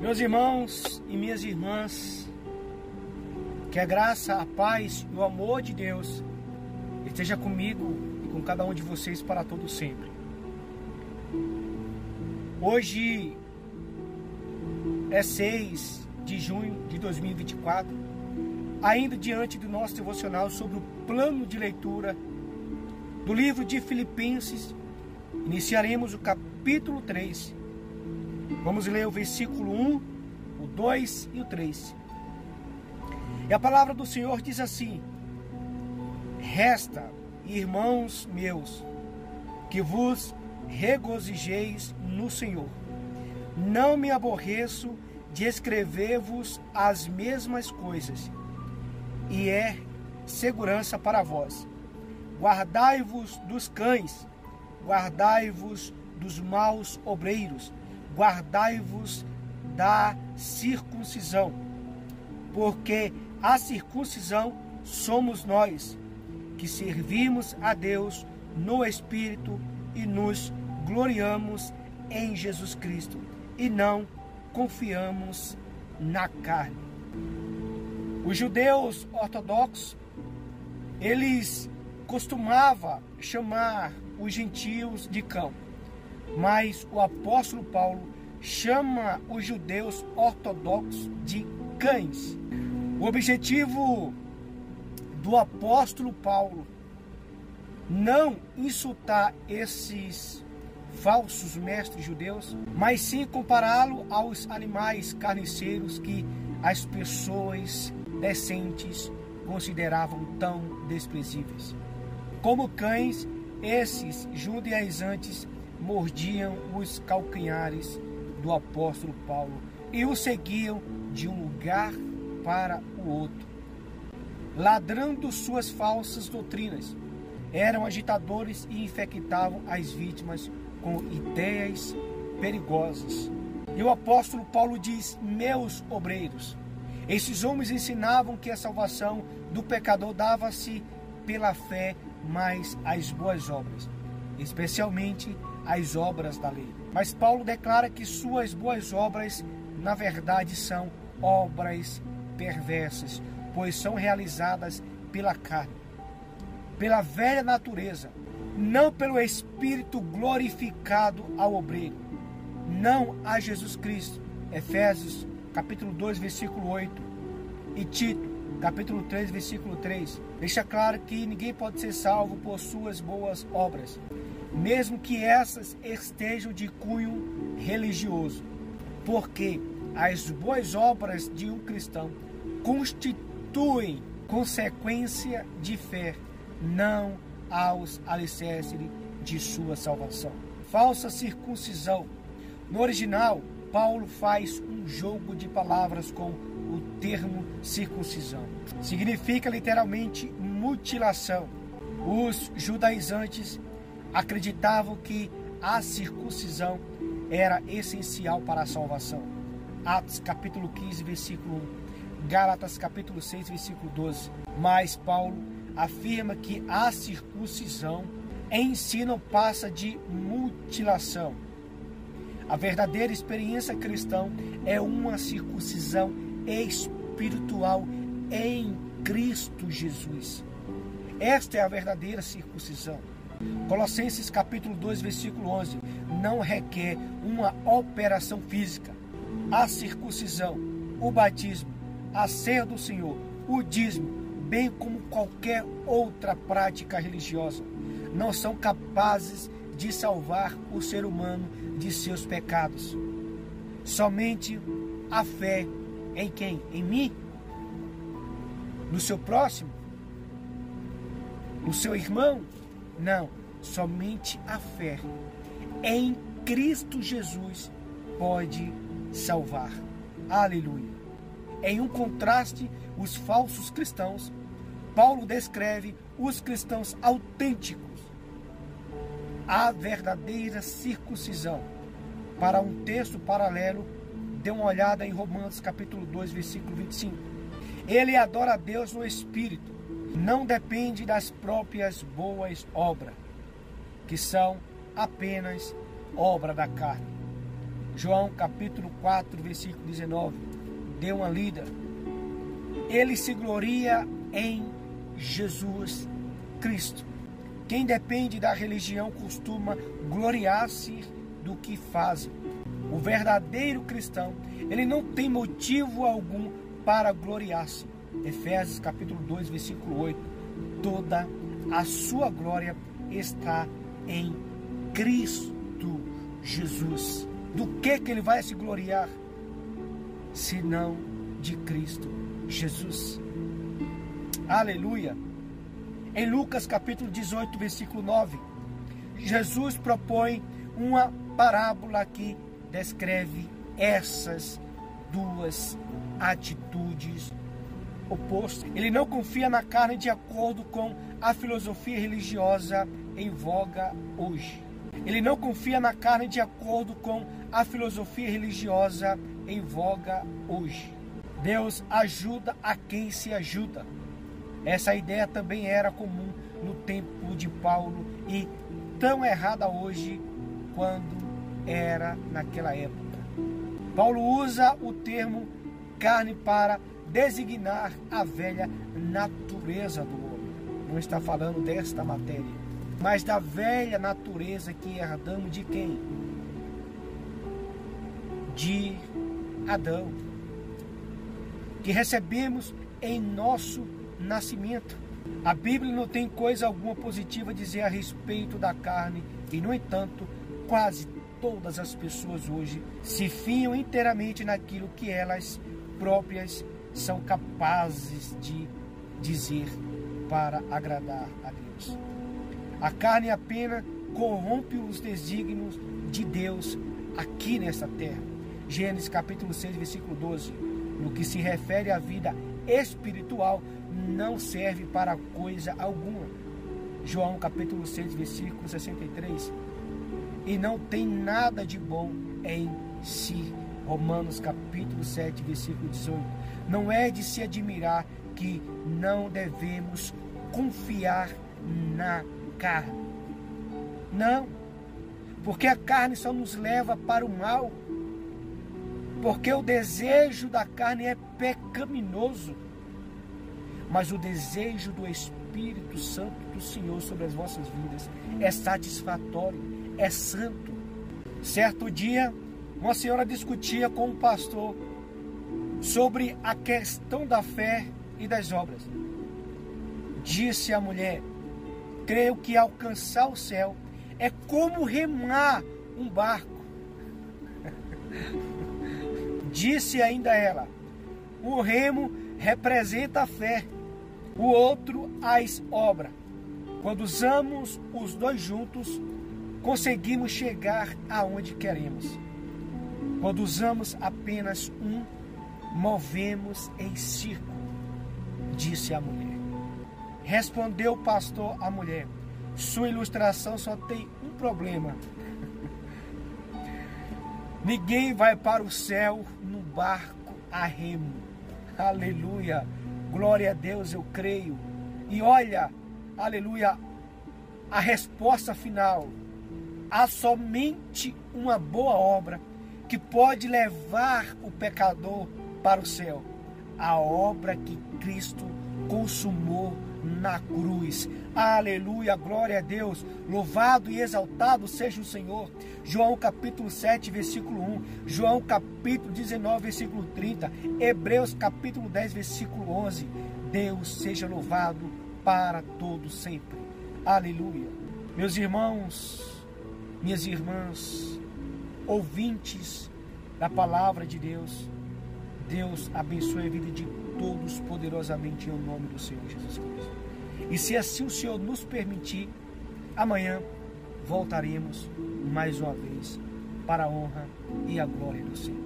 Meus irmãos e minhas irmãs, que a graça, a paz e o amor de Deus esteja comigo e com cada um de vocês para todo sempre. Hoje é 6 de junho de 2024, ainda diante do nosso devocional sobre o plano de leitura do livro de Filipenses. Iniciaremos o capítulo 3. Vamos ler o versículo 1, o 2 e o 3. E a palavra do Senhor diz assim: Resta, irmãos meus, que vos regozijeis no Senhor. Não me aborreço de escrever-vos as mesmas coisas, e é segurança para vós. Guardai-vos dos cães, guardai-vos dos maus obreiros, guardai-vos da circuncisão, porque a circuncisão somos nós, que servimos a Deus no Espírito e nos gloriamos em Jesus Cristo, e não confiamos na carne. Os judeus ortodoxos, eles costumavam chamar os gentios de cão, mas o apóstolo Paulo chama os judeus ortodoxos de cães. O objetivo do apóstolo Paulo não insultar esses falsos mestres judeus, mas sim compará-lo aos animais carniceiros que as pessoas decentes consideravam tão desprezíveis. Como cães, esses judaizantes mordiam os calcanhares do apóstolo Paulo e o seguiam de um lugar para o outro, ladrando suas falsas doutrinas. Eram agitadores e infectavam as vítimas com ideias perigosas. E o apóstolo Paulo diz: meus obreiros. Esses homens ensinavam que a salvação do pecador dava-se pela fé, mas as boas obras, especialmente as obras da lei. Mas Paulo declara que suas boas obras, na verdade, são obras perversas, pois são realizadas pela carne, pela velha natureza, não pelo Espírito glorificado ao obreiro, não a Jesus Cristo. Efésios capítulo 2, versículo 8 e Tito capítulo 3, versículo 3 deixa claro que ninguém pode ser salvo por suas boas obras, mesmo que essas estejam de cunho religioso, porque as boas obras de um cristão constituem consequência de fé, não aos alicerces de sua salvação. Falsa circuncisão. No original, Paulo faz um jogo de palavras com o termo circuncisão. Significa literalmente mutilação. Os judaizantes acreditavam que a circuncisão era essencial para a salvação. Atos capítulo 15, versículo 1. Gálatas capítulo 6, versículo 12. Mas Paulo afirma que a circuncisão em si não passa de mutilação. A verdadeira experiência cristã é uma circuncisão espiritual em Cristo Jesus. Esta é a verdadeira circuncisão. Colossenses capítulo 2, versículo 11. Não requer uma operação física. A circuncisão, o batismo, a ceia do Senhor, o dízimo, bem como qualquer outra prática religiosa, não são capazes de salvar o ser humano de seus pecados. Somente a fé em quem? Em mim? No seu próximo? No seu irmão? Não, somente a fé em Cristo Jesus pode salvar. Aleluia. Em um contraste, os falsos cristãos, Paulo descreve os cristãos autênticos, a verdadeira circuncisão. Para um texto paralelo, dê uma olhada em Romanos capítulo 2, versículo 25. Ele adora a Deus no Espírito, não depende das próprias boas obras, que são apenas obra da carne. João capítulo 4, versículo 19. Dê uma lida. Ele se gloria em Jesus Cristo. Quem depende da religião costuma gloriar-se do que faz. O verdadeiro cristão, ele não tem motivo algum para gloriar-se. Efésios capítulo 2, versículo 8. Toda a sua glória está em Cristo Jesus. Do que ele vai se gloriar? Senão de Cristo Jesus. Aleluia. Em Lucas capítulo 18, versículo 9, Jesus propõe uma parábola que descreve essas duas atitudes opostas. Ele não confia na carne de acordo com a filosofia religiosa em voga hoje. Ele não confia na carne de acordo com a filosofia religiosa em voga hoje. Deus ajuda a quem se ajuda. Essa ideia também era comum no tempo de Paulo e tão errada hoje quando era naquela época. Paulo usa o termo carne para designar a velha natureza do homem. Não está falando desta matéria, mas da velha natureza que herdamos de quem? De Adão, que recebemos em nosso nascimento. A Bíblia não tem coisa alguma positiva a dizer a respeito da carne e, no entanto, quase todas as pessoas hoje se fiam inteiramente naquilo que elas próprias são capazes de dizer para agradar a Deus. A carne apenas corrompe os desígnios de Deus aqui nesta terra. Gênesis capítulo 6, versículo 12. No que se refere à vida espiritual, não serve para coisa alguma. João capítulo 6, versículo 63. E não tem nada de bom em si. Romanos capítulo 7, versículo 18. Não é de se admirar que não devemos confiar na carne. Não, porque a carne só nos leva para o mal. Porque o desejo da carne é pecaminoso. Mas o desejo do Espírito Santo do Senhor sobre as vossas vidas é satisfatório, é santo. Certo dia, uma senhora discutia com um pastor sobre a questão da fé e das obras. Disse a mulher: creio que alcançar o céu é como remar um barco. Disse ainda ela: o remo representa a fé, o outro as obras. Quando usamos os dois juntos, conseguimos chegar aonde queremos. Quando usamos apenas um, movemos em círculo, disse a mulher. Respondeu o pastor à mulher: sua ilustração só tem um problema. Ninguém vai para o céu no barco a remo. Aleluia, glória a Deus, eu creio. E olha, aleluia, a resposta final: há somente uma boa obra que pode levar o pecador para o céu, a obra que Cristo consumou na cruz. Aleluia, glória a Deus, louvado e exaltado seja o Senhor. João capítulo 7, versículo 1, João capítulo 19, versículo 30, Hebreus capítulo 10, versículo 11. Deus seja louvado para todo sempre. Aleluia. Meus irmãos, minhas irmãs, ouvintes da palavra de Deus, Deus abençoe a vida de todos poderosamente em nome do Senhor Jesus Cristo. E se assim o Senhor nos permitir, amanhã voltaremos mais uma vez para a honra e a glória do Senhor.